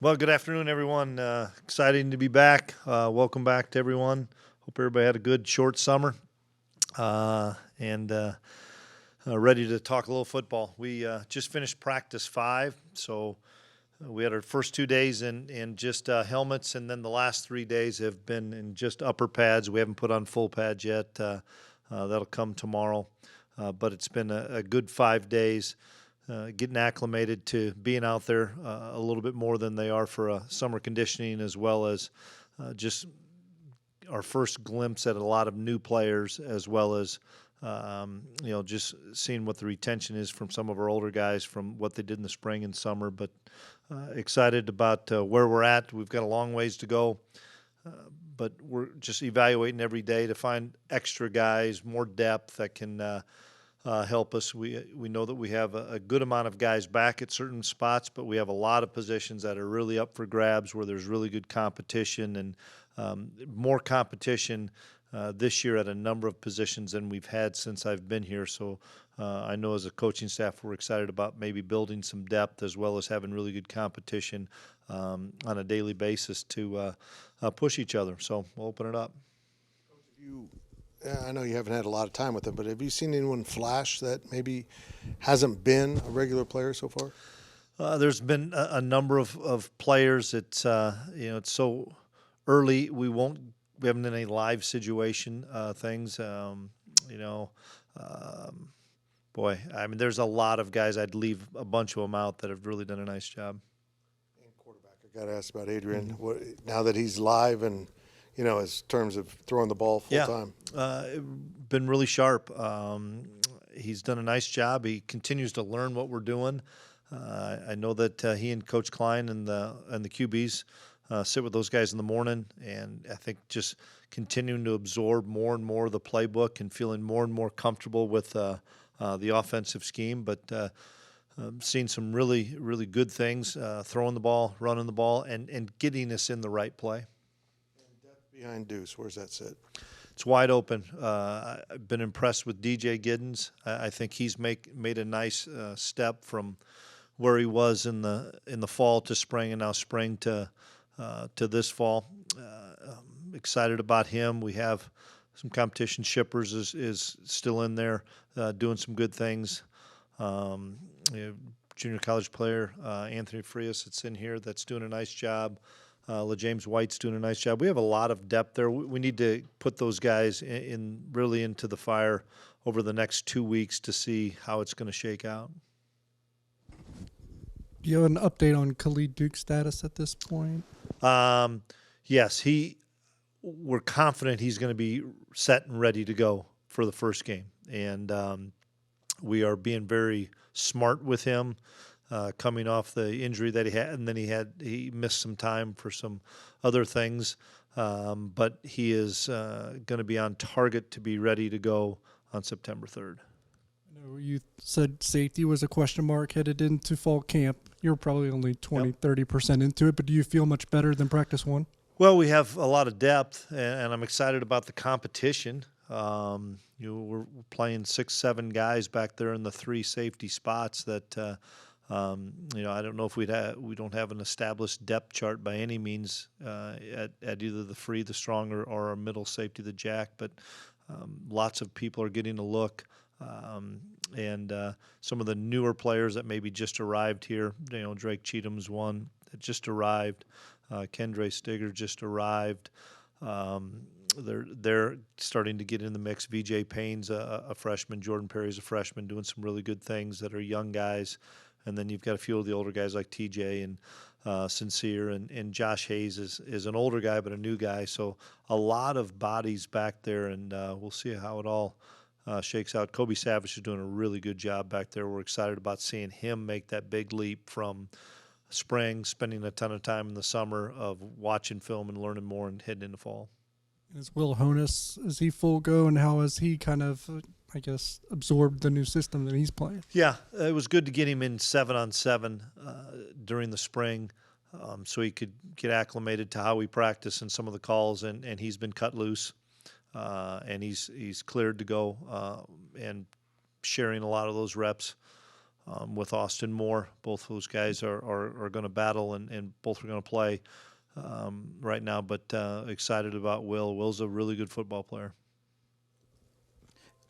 Well, good afternoon, everyone. Exciting to be back. Welcome back to everyone. Hope everybody had a good short summer and ready to talk a little football. We just finished practice 5, so we had our first 2 days in just helmets, and then the last 3 days have been in just upper pads. We haven't put on full pads yet. That'll come tomorrow. But it's been a good 5 days. Getting acclimated to being out there a little bit more than they are for summer conditioning, as well as just our first glimpse at a lot of new players, as well as just seeing what the retention is from some of our older guys from what they did in the spring and summer. But excited about where we're at. We've got a long ways to go, but we're just evaluating every day to find extra guys, more depth that can help us. We know that we have a good amount of guys back at certain spots, but we have a lot of positions that are really up for grabs where there's really good competition and more competition this year at a number of positions than we've had since I've been here. So I know as a coaching staff we're excited about maybe building some depth as well as having really good competition on a daily basis to push each other. So we'll open it up. You, I know you haven't had a lot of time with him, but have you seen anyone flash that maybe hasn't been a regular player so far? There's been a number of players. It's it's so early. We haven't done any live situation things. Boy, I mean, there's a lot of guys. I'd leave a bunch of them out that have really done a nice job. And quarterback, I got to ask about Adrian. Now that he's live and as terms of throwing the ball full time. Been really sharp. He's done a nice job. He continues to learn what we're doing. I know that he and Coach Klein and the QBs sit with those guys in the morning, and I think just continuing to absorb more and more of the playbook and feeling more and more comfortable with the offensive scheme. But seen some really, really good things, throwing the ball, running the ball, and getting us in the right play. Behind Deuce, where's that sit? It's wide open. I've been impressed with DJ Giddens. I think he's made a nice step from where he was in the fall to spring, and now spring to this fall. Excited about him. We have some competition. Shippers is still in there doing some good things. Junior college player Anthony Frias that's in here that's doing a nice job. James White's doing a nice job. We have a lot of depth there. We need to put those guys in really into the fire over the next 2 weeks to see how it's going to shake out. Do you have an update on Khalid Duke's status at this point? Yes, we're confident he's going to be set and ready to go for the first game, and we are being very smart with him. Coming off the injury that he had, and then he missed some time for some other things, but he is going to be on target to be ready to go on September 3rd. I know you said safety was a question mark headed into fall camp. You're probably only 30% into it, but do you feel much better than practice 1? Well, we have a lot of depth, and I'm excited about the competition. We're playing 6-7 guys back there in the 3 safety spots that I don't know if we don't have an established depth chart by any means at either the free, the strong, or our middle safety, the jack. But lots of people are getting a look, and some of the newer players that maybe just arrived here. Drake Cheatham's one that just arrived. Kendre Stigger just arrived. They're starting to get in the mix. VJ Payne's a freshman. Jordan Perry's a freshman, doing some really good things that are young guys. And then you've got a few of the older guys like TJ and Sincere, and Josh Hayes is an older guy but a new guy. So a lot of bodies back there, and we'll see how it all shakes out. Kobe Savage is doing a really good job back there. We're excited about seeing him make that big leap from spring, spending a ton of time in the summer of watching film and learning more, and heading into fall. Is Will Honus, is he full go, and how has he kind of, absorbed the new system that he's playing? Yeah, it was good to get him in 7-on-7 during the spring so he could get acclimated to how we practice and some of the calls, and he's been cut loose, and he's cleared to go and sharing a lot of those reps with Austin Moore. Both those guys are going to battle, and both are going to play right now. But excited about Will. Will's a really good football player.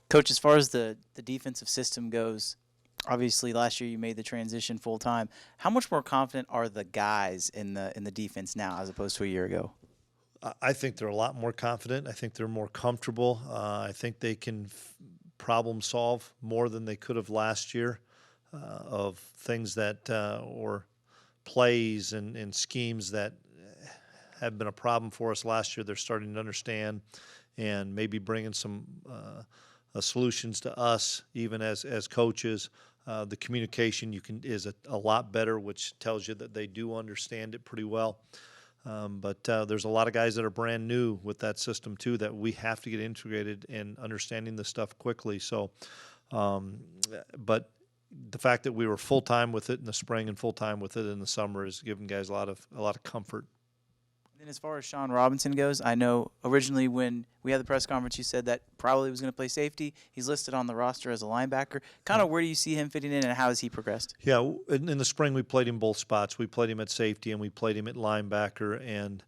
Coach, as far as the defensive system goes, obviously last year you made the transition full time. How much more confident are the guys in the defense now as opposed to a year ago? I think they're a lot more confident. I think they're more comfortable. I think they can problem solve more than they could have last year of things that or plays and schemes that have been a problem for us last year. They're starting to understand and maybe bringing some solutions to us, even as coaches. The communication is a lot better, which tells you that they do understand it pretty well. But there's a lot of guys that are brand new with that system too that we have to get integrated in understanding the stuff quickly. So, but the fact that we were full time with it in the spring and full time with it in the summer is giving guys a lot of comfort. And as far as Sean Robinson goes, I know originally when we had the press conference, you said that probably was going to play safety. He's listed on the roster as a linebacker. Kind of where do you see him fitting in, and how has he progressed? Yeah, in the spring we played him both spots. We played him at safety and we played him at linebacker. And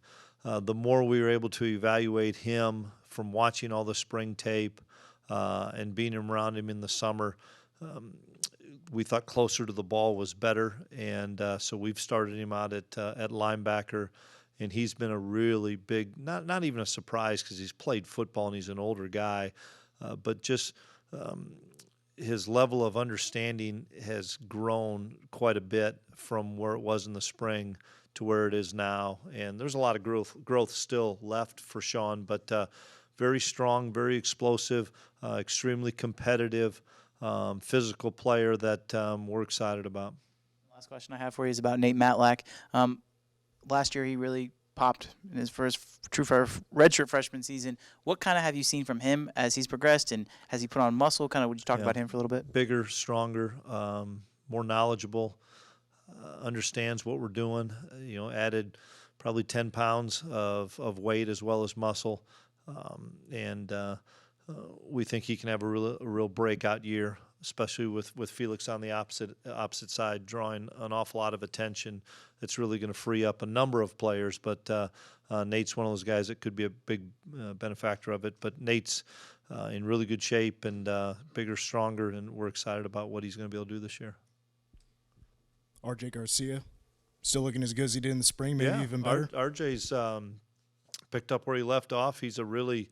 the more we were able to evaluate him from watching all the spring tape and being around him in the summer, we thought closer to the ball was better. And so we've started him out at linebacker. And he's been a really big, not even a surprise because he's played football and he's an older guy, but just his level of understanding has grown quite a bit from where it was in the spring to where it is now. And there's a lot of growth still left for Sean, but very strong, very explosive, extremely competitive, physical player that we're excited about. Last question I have for you is about Nate Matlack. Last year he really popped in his first true redshirt freshman season. What kind of have you seen from him as he's progressed, and has he put on muscle? Kind of, would you talk about him for a little bit? Bigger, stronger, more knowledgeable, understands what we're doing. Added probably 10 pounds of weight as well as muscle, and we think he can have a real breakout year, especially with Felix on the opposite side, drawing an awful lot of attention. It's really going to free up a number of players, but Nate's one of those guys that could be a big benefactor of it. But Nate's in really good shape and bigger, stronger, and we're excited about what he's going to be able to do this year. RJ Garcia, still looking as good as he did in the spring, maybe even better. RJ's picked up where he left off. He's a really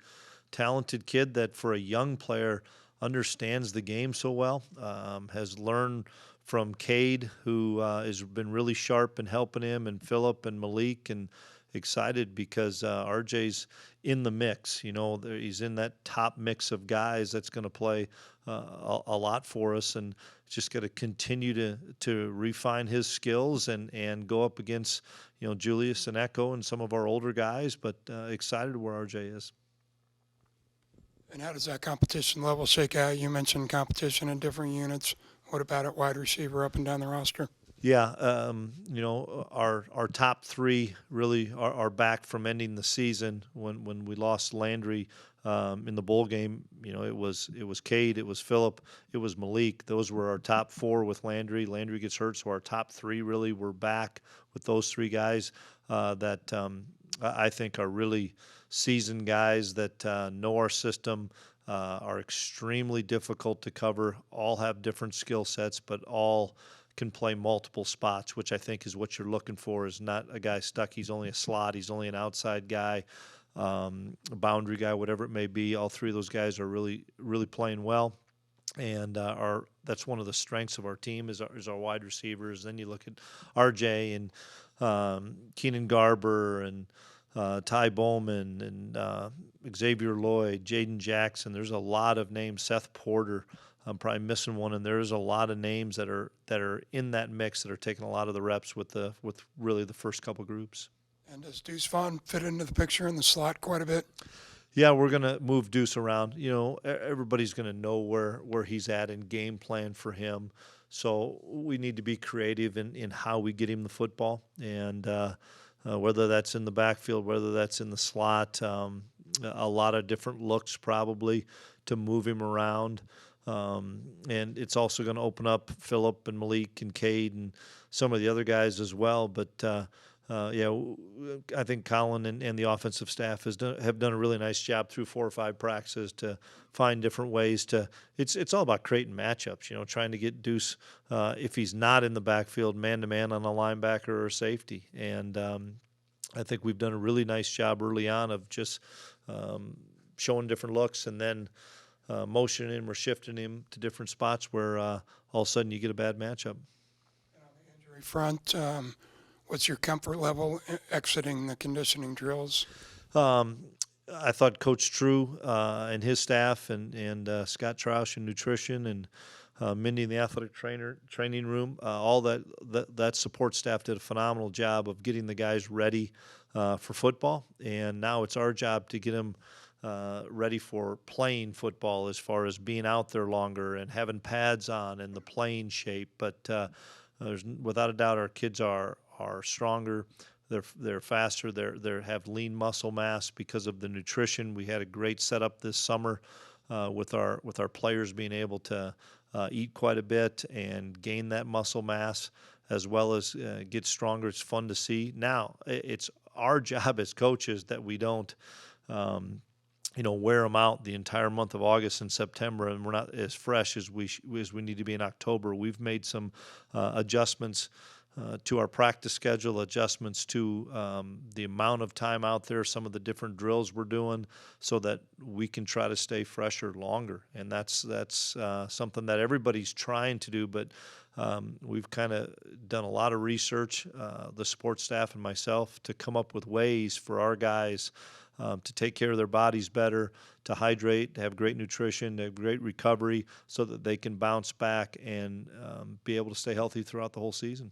talented kid that, for a young player, understands the game so well, has learned from Cade, who has been really sharp in helping him, and Phillip and Malik, and excited because RJ's in the mix. He's in that top mix of guys that's going to play a lot for us, and just got to continue to refine his skills and go up against Julius and Echo and some of our older guys, but excited where RJ is. And how does that competition level shake out? You mentioned competition in different units. What about at wide receiver up and down the roster? Yeah, our top three really are back from ending the season when we lost Landry in the bowl game. It was Cade, it was Phillip, it was Malik. Those were our top four with Landry. Landry gets hurt, so our top three really were back with those three guys that I think are really seasoned guys that know our system, are extremely difficult to cover, all have different skill sets, but all can play multiple spots, which I think is what you're looking for, is not a guy stuck. He's only a slot. He's only an outside guy, a boundary guy, whatever it may be. All three of those guys are really, really playing well. And that's one of the strengths of our team is our wide receivers. Then you look at RJ and Keenan Garber and Ty Bowman and Xavier Lloyd, Jaden Jackson. There's a lot of names. Seth Porter. I'm probably missing one, and there's a lot of names that are in that mix that are taking a lot of the reps with really the first couple groups. And does Deuce Vaughn fit into the picture in the slot quite a bit? Yeah, we're going to move Deuce around. Everybody's going to know where he's at and game plan for him. So we need to be creative in how we get him the football, and whether that's in the backfield, whether that's in the slot, a lot of different looks probably to move him around. And it's also going to open up Phillip and Malik and Cade and some of the other guys as well. But I think Colin and the offensive staff have done a really nice job through 4 or 5 practices to find different ways to. It's all about creating matchups. Trying to get Deuce if he's not in the backfield, man to man on a linebacker or safety. And I think we've done a really nice job early on of just showing different looks and then motioning him or shifting him to different spots where all of a sudden you get a bad matchup. Injury front, what's your comfort level exiting the conditioning drills? I thought Coach True and his staff and Scott Troush in nutrition and Mindy in the athletic training room, all that support staff did a phenomenal job of getting the guys ready for football. And now it's our job to get them ready for playing football as far as being out there longer and having pads on and the playing shape. But there's without a doubt our kids are stronger. They're faster. They have lean muscle mass because of the nutrition. We had a great setup this summer with our players being able to eat quite a bit and gain that muscle mass as well as get stronger. It's fun to see. Now it's our job as coaches that we don't wear them out the entire month of August and September, and we're not as fresh as we need to be in October. We've made some adjustments to our practice schedule, adjustments to the amount of time out there, some of the different drills we're doing, so that we can try to stay fresher longer. And that's something that everybody's trying to do, but we've kind of done a lot of research, the support staff and myself, to come up with ways for our guys to take care of their bodies better, to hydrate, to have great nutrition, to have great recovery, so that they can bounce back and be able to stay healthy throughout the whole season.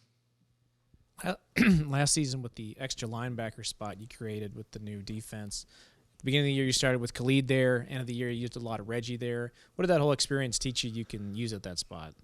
Last season, with the extra linebacker spot you created with the new defense, at the beginning of the year you started with Khalid there. End of the year you used a lot of Reggie there. What did that whole experience teach you can use at that spot?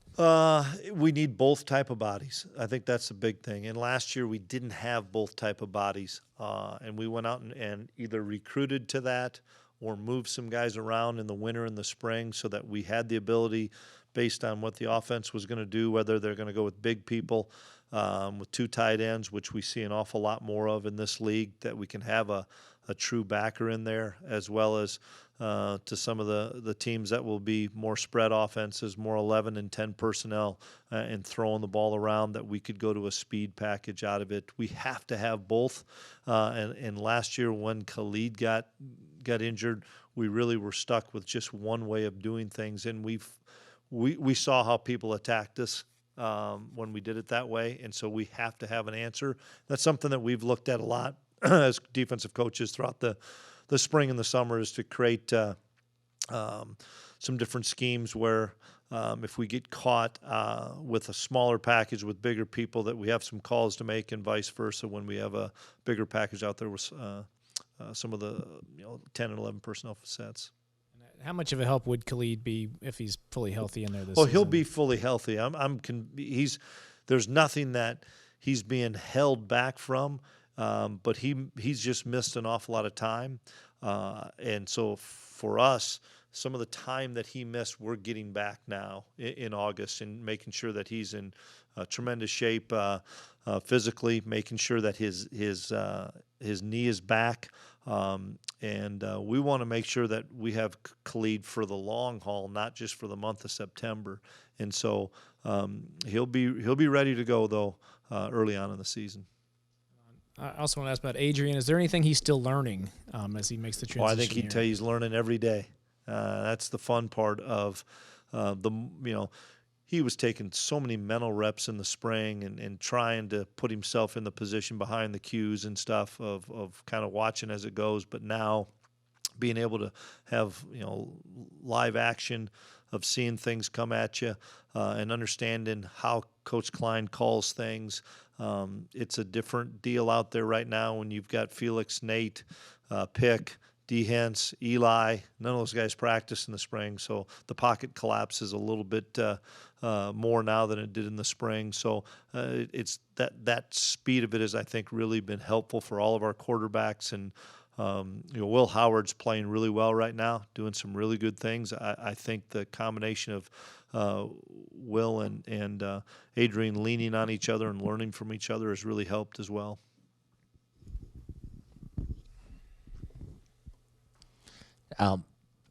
We need both type of bodies. I think that's the big thing. And last year we didn't have both type of bodies, and we went out and either recruited to that or moved some guys around in the winter and the spring so that we had the ability, based on what the offense was going to do, whether they're going to go with big people, with 2 tight ends, which we see an awful lot more of in this league, that we can have a true backer in there, as well as to some of the teams that will be more spread offenses, more 11 and 10 personnel, and throwing the ball around, that we could go to a speed package out of it. We have to have both. And last year when Khalid got injured, we really were stuck with just one way of doing things, and we saw how people attacked us when we did it that way, and so we have to have an answer. That's something that we've looked at a lot as defensive coaches throughout the spring and the summer, is to create some different schemes where if we get caught with a smaller package with bigger people, that we have some calls to make, and vice versa when we have a bigger package out there with some of the 10 and 11 personnel sets. How much of a help would Khalid be if he's fully healthy in there this season? He'll be fully healthy. There's nothing that he's being held back from, but he's just missed an awful lot of time, and so for us, some of the time that he missed, we're getting back now in August, and making sure that he's in tremendous shape physically, making sure that his knee is back. And we want to make sure that we have Khalid for the long haul, not just for the month of September. And so he'll be ready to go, though, early on in the season. I also want to ask about Adrian. Is there anything he's still learning as he makes the transition? Well, I think he'd tell you he's learning every day. That's the fun part of he was taking so many mental reps in the spring and trying to put himself in the position behind the cues and stuff of kind of watching as it goes. But now being able to have, live action of seeing things come at you and understanding how Coach Klein calls things. It's a different deal out there right now when you've got Felix, Nate, Pick, Dehance, Eli. None of those guys practice in the spring, so the pocket collapses a little bit more now than it did in the spring. So it's that speed of it has, I think, really been helpful for all of our quarterbacks, and Will Howard's playing really well right now, doing some really good things. I think the combination of Will and Adrian leaning on each other and learning from each other has really helped as well.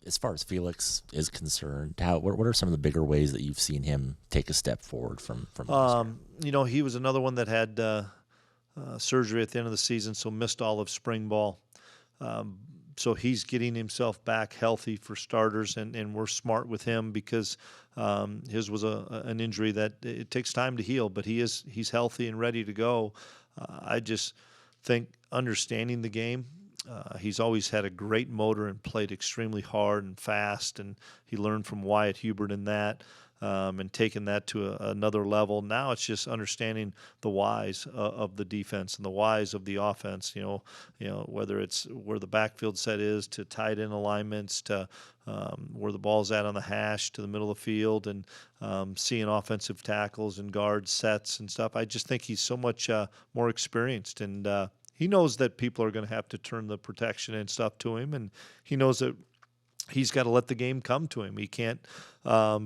As far as Felix is concerned, what are some of the bigger ways that you've seen him take a step forward from last year? He was another one that had surgery at the end of the season, so missed all of spring ball. So he's getting himself back healthy for starters, and we're smart with him because his was an injury that it takes time to heal, but he's healthy and ready to go. I just think understanding the game. He's always had a great motor and played extremely hard and fast, and he learned from Wyatt Hubert in that and taken that to another level. Now it's just understanding the whys of the defense and the whys of the offense. Whether it's where the backfield set is to tight end alignments to where the ball's at on the hash to the middle of the field and seeing offensive tackles and guard sets and stuff. I just think he's so much more experienced and he knows that people are going to have to turn the protection and stuff to him, and he knows that he's got to let the game come to him. He can't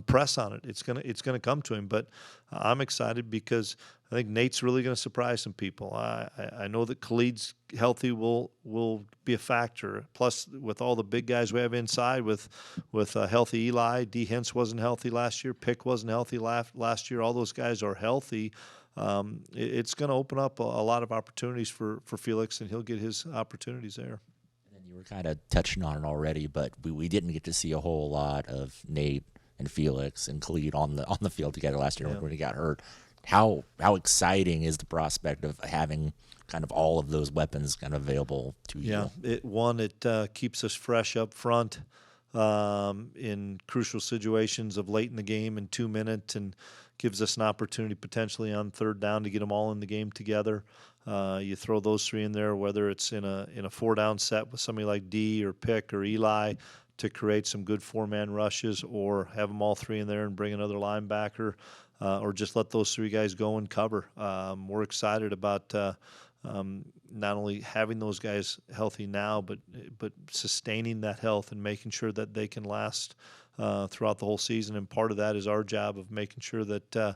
press on it. It's gonna come to him. But I'm excited because I think Nate's really going to surprise some people. I know that Khalid's healthy will be a factor. Plus, with all the big guys we have inside, with healthy Eli, D. Hintz wasn't healthy last year. Pick wasn't healthy last year. All those guys are healthy. It's going to open up a lot of opportunities for Felix, and he'll get his opportunities there. And then you were kind of touching on it already, but we didn't get to see a whole lot of Nate and Felix and Khalid on the field together last year when he got hurt. How exciting is the prospect of having kind of all of those weapons kind of available to you? Yeah, it keeps us fresh up front in crucial situations of late in the game in 2 minutes and gives us an opportunity potentially on third down to get them all in the game together. You throw those three in there, whether it's in a 4-down set with somebody like D or Pick or Eli to create some good 4-man rushes, or have them all three in there and bring another linebacker, or just let those three guys go and cover. We're excited about not only having those guys healthy now, but sustaining that health and making sure that they can last throughout the whole season. And part of that is our job of making sure that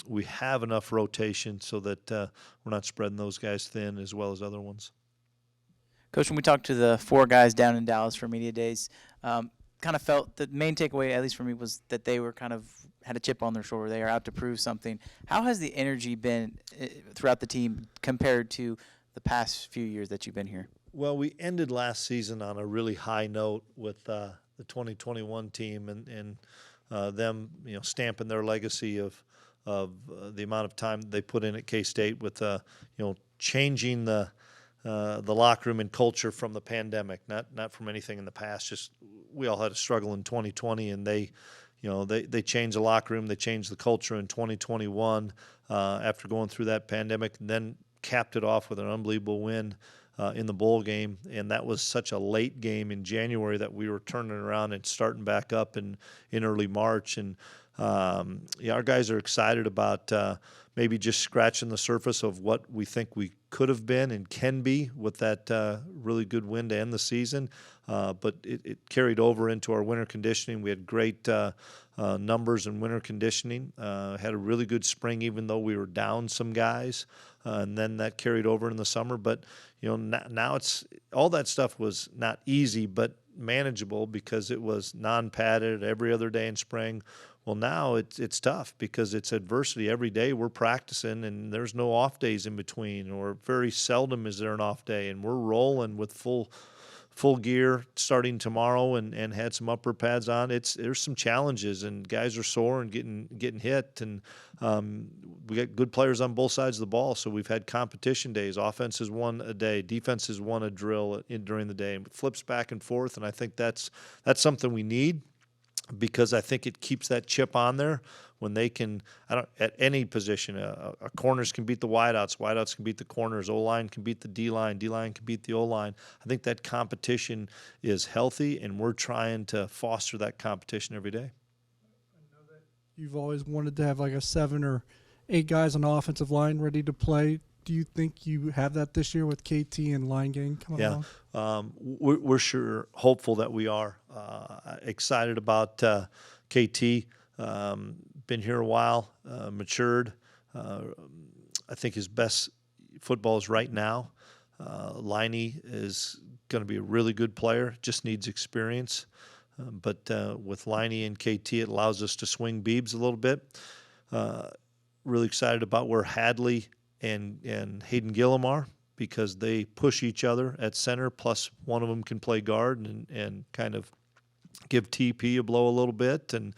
we have enough rotation so that we're not spreading those guys thin as well as other ones. Coach, when we talked to the 4 guys down in Dallas for media days, kind of felt the main takeaway, at least for me, was that they were kind of had a chip on their shoulder. They are out to prove something. How has the energy been throughout the team compared to the past few years that you've been here? Well, we ended last season on a really high note with the 2021 team and them, stamping their legacy of the amount of time they put in at K-State with, changing the locker room and culture from the pandemic, not from anything in the past. Just we all had a struggle in 2020, and they changed the locker room, they changed the culture in 2021 after going through that pandemic, and then capped it off with an unbelievable win in the bowl game. And that was such a late game in January that we were turning around and starting back up in early March. And our guys are excited about maybe just scratching the surface of what we think we could have been and can be with that really good win to end the season. But it carried over into our winter conditioning. We had great numbers in winter conditioning. Had a really good spring, even though we were down some guys. And then that carried over in the summer. But, now it's all that stuff was not easy, but manageable because it was non-padded every other day in spring. Well, now it's tough because it's adversity. Every day we're practicing, and there's no off days in between, or very seldom is there an off day. And we're rolling with full gear starting tomorrow, and had some upper pads on. There's some challenges, and guys are sore and getting hit, and we got good players on both sides of the ball. So we've had competition days. Offense is one a day, defense is one a drill during the day, and it flips back and forth. And I think that's something we need, because I think it keeps that chip on there when they can, at any position, corners can beat the wideouts can beat the corners, O-line can beat the D-line can beat the O-line. I think that competition is healthy, and we're trying to foster that competition every day. I know that you've always wanted to have like a 7 or 8 guys on the offensive line ready to play. Do you think you have that this year with KT and line gang coming Yeah, along? we're sure hopeful that we are excited about KT. Been here a while, matured. I think his best football is right now. Liney is going to be a really good player, just needs experience. But with Liney and KT, it allows us to swing Beebs a little bit. Really excited about where Hadley and Hayden Gillum are, because they push each other at center, plus one of them can play guard and kind of give TP a blow a little bit. And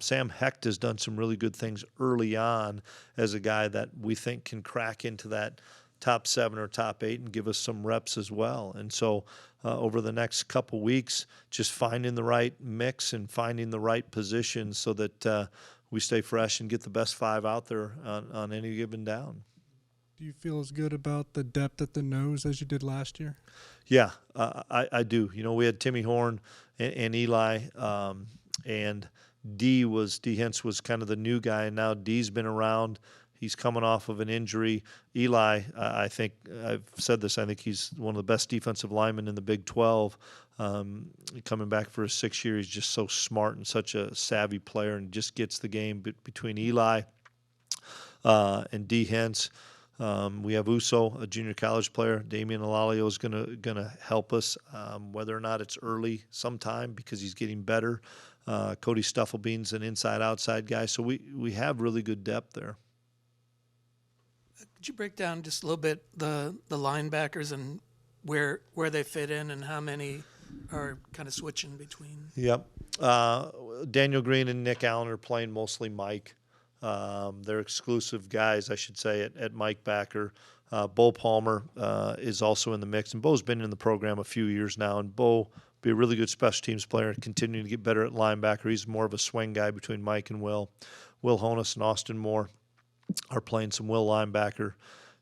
Sam Hecht has done some really good things early on as a guy that we think can crack into that top 7 or top 8 and give us some reps as well. And so over the next couple weeks, just finding the right mix and finding the right position so that we stay fresh and get the best 5 out there on any given down. Do you feel as good about the depth at the nose as you did last year? Yeah, I do. You know, we had Timmy Horn and Eli, and D Hentz was kind of the new guy, and now D's been around. He's coming off of an injury. Eli, I think I've said this, I think he's one of the best defensive linemen in the Big 12. Coming back for his 6th year, he's just so smart and such a savvy player, and just gets the game between Eli and D Hentz. We have Uso, a junior college player. Damian Alalio is gonna help us, whether or not it's early sometime, because he's getting better. Cody Stufflebean's an inside-outside guy, so we have really good depth there. Could you break down just a little bit the linebackers and where they fit in and how many are kind of switching between? Yep. Daniel Green and Nick Allen are playing mostly Mike. They're exclusive guys, I should say, at Mike backer. Bo Palmer is also in the mix, and Bo's been in the program a few years now, and Bo will be a really good special teams player and continuing to get better at linebacker. He's more of a swing guy between Mike and Will. Will Honus and Austin Moore are playing some Will linebacker.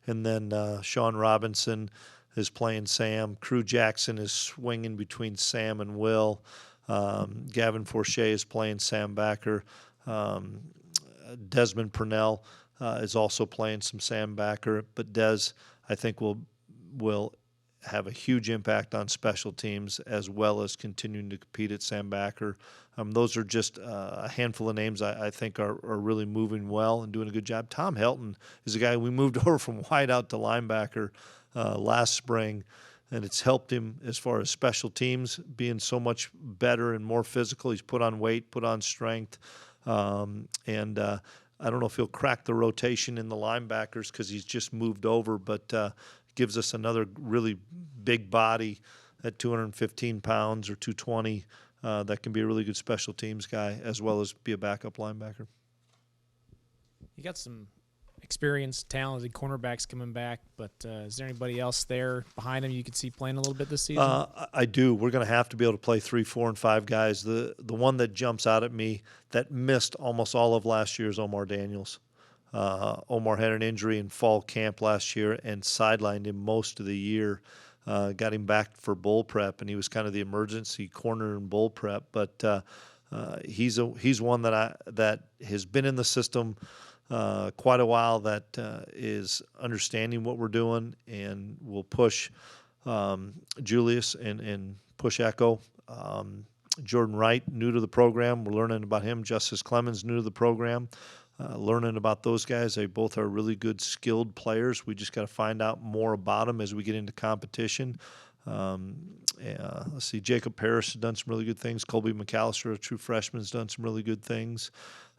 And then Sean Robinson is playing Sam. Crew Jackson is swinging between Sam and Will. Gavin Forche is playing Sam backer. Desmond Purnell is also playing some Sam backer. But Des, I think, will have a huge impact on special teams, as well as continuing to compete at Sam backer. Those are just a handful of names I think are really moving well and doing a good job. Tom Helton is a guy we moved over from wide out to linebacker last spring, and it's helped him as far as special teams being so much better and more physical. He's put on weight, put on strength, and I don't know if he'll crack the rotation in the linebackers because he's just moved over, but gives us another really big body at 215 pounds or 220 that can be a really good special teams guy, as well as be a backup linebacker. You got some experienced, talented cornerbacks coming back, but is there anybody else there behind them you could see playing a little bit this season? I do. We're going to have to be able to play 3, 4, and 5 guys. The one that jumps out at me that missed almost all of last year is Omar Daniels. Omar had an injury in fall camp last year and sidelined him most of the year. Got him back for bowl prep, and he was kind of the emergency corner in bowl prep. But he's one that has been in the system quite a while, that is understanding what we're doing and will push Julius and push Echo. Jordan Wright, new to the program. We're learning about him. Justice Clemens, new to the program. Learning about those guys. They both are really good, skilled players. We just got to find out more about them as we get into competition. Let's see, Jacob Parrish has done some really good things. Colby McAllister, a true freshman, has done some really good things.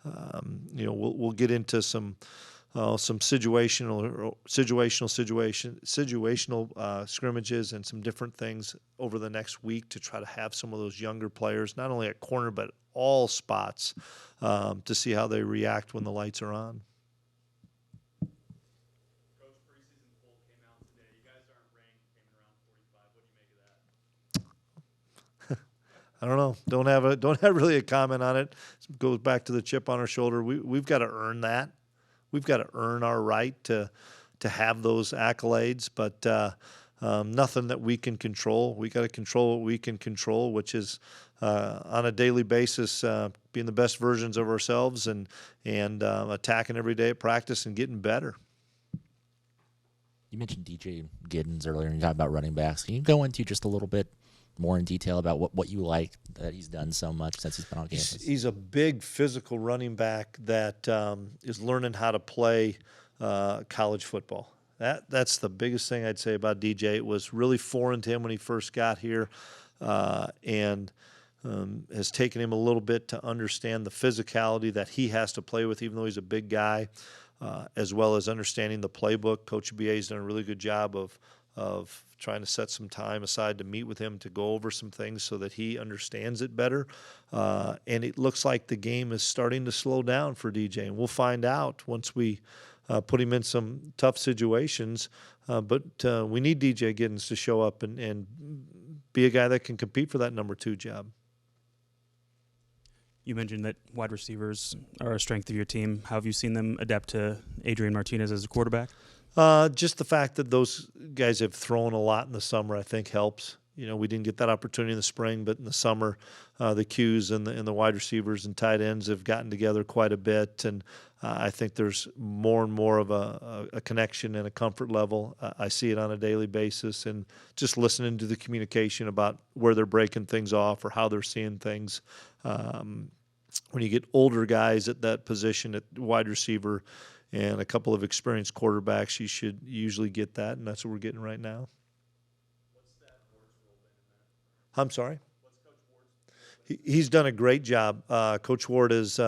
We'll get into some situational scrimmages and some different things over the next week to try to have some of those younger players, not only at corner but all spots, to see how they react when the lights are on. Coach, preseason poll came out today. You guys aren't ranked, came in around 45. What do you make of that? I don't know. Don't have really a comment on it. It goes back to the chip on our shoulder. We've got to earn that. We've got to earn our right to have those accolades, but nothing that we can control. We got to control what we can control, which is on a daily basis being the best versions of ourselves and attacking every day at practice and getting better. You mentioned DJ Giddens earlier, and you talked about running backs. Can you go into just a little bit more in detail about what you like that he's done so much since he's been on campus? He's a big physical running back that is learning how to play college football. That's the biggest thing I'd say about DJ. It was really foreign to him when he first got here, and has taken him a little bit to understand the physicality that he has to play with, even though he's a big guy, as well as understanding the playbook. Coach BA's done a really good job of trying to set some time aside to meet with him to go over some things so that he understands it better. And it looks like the game is starting to slow down for DJ, and we'll find out once we put him in some tough situations. But we need DJ Giddens to show up and be a guy that can compete for that number 2 job. You mentioned that wide receivers are a strength of your team. How have you seen them adapt to Adrian Martinez as a quarterback? Just the fact that those guys have thrown a lot in the summer, I think, helps. You know, we didn't get that opportunity in the spring, but in the summer, the Qs and the wide receivers and tight ends have gotten together quite a bit, and I think there's more and more of a connection and a comfort level. I see it on a daily basis, and just listening to the communication about where they're breaking things off or how they're seeing things. When you get older guys at that position at wide receiver and a couple of experienced quarterbacks, you should usually get that, and that's what we're getting right now. I'm sorry? He's done a great job. Coach Ward has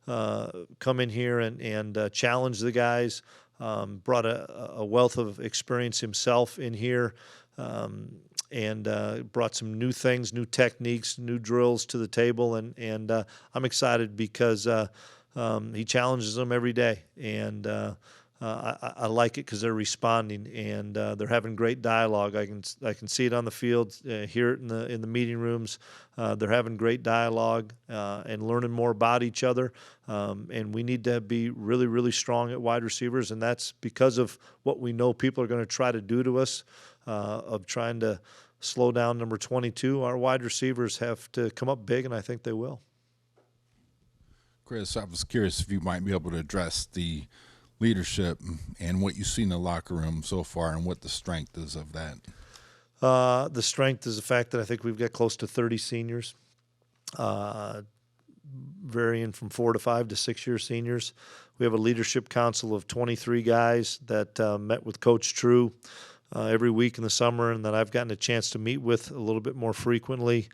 come in here and challenged the guys, brought a wealth of experience himself in here, and brought some new things, new techniques, new drills to the table. And I'm excited because he challenges them every day. And I like it because they're responding and they're having great dialogue. I can see it on the field, hear it in the meeting rooms. They're having great dialogue and learning more about each other. And we need to be really, really strong at wide receivers, and that's because of what we know people are going to try to do to us, of trying to slow down number 22. Our wide receivers have to come up big, and I think they will. Chris, I was curious if you might be able to address the leadership and what you see in the locker room so far and what the strength is of that. The strength is the fact that I think we've got close to 30 seniors, varying from 4 to 5 to 6-year seniors. We have a leadership council of 23 guys that met with Coach True every week in the summer, and that I've gotten a chance to meet with a little bit more frequently,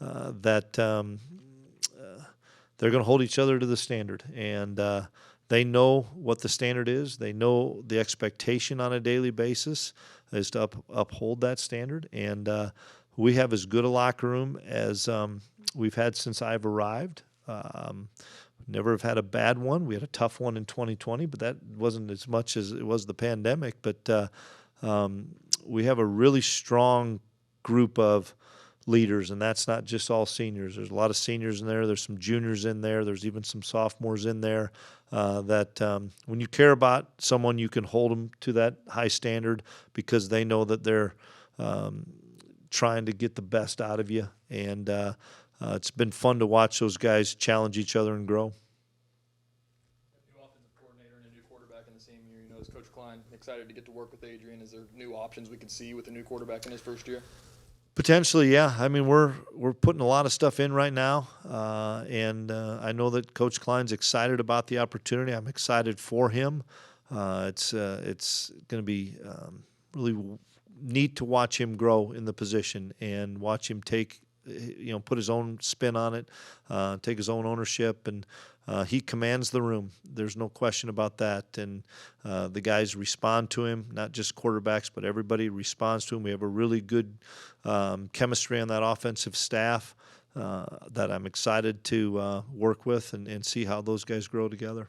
that they're going to hold each other to the standard. And they know what the standard is. They know the expectation on a daily basis is to uphold that standard. And we have as good a locker room as we've had since I've arrived. Never have had a bad one. We had a tough one in 2020, but that wasn't as much as it was the pandemic. But we have a really strong group of leaders, and that's not just all seniors. There's a lot of seniors in there. There's some juniors in there. There's even some sophomores in there that when you care about someone, you can hold them to that high standard because they know that they're trying to get the best out of you. And it's been fun to watch those guys challenge each other and grow. New offensive coordinator and a new quarterback in the same year. You know, is Coach Klein excited to get to work with Adrian? Is there new options we could see with a new quarterback in his first year? Potentially, yeah. I mean, we're putting a lot of stuff in right now, and I know that Coach Klein's excited about the opportunity. I'm excited for him. It's going to be really neat to watch him grow in the position and watch him put his own spin on it, take his own ownership, and he commands the room. There's no question about that. And the guys respond to him, not just quarterbacks, but everybody responds to him. We have a really good chemistry on that offensive staff that I'm excited to work with and see how those guys grow together.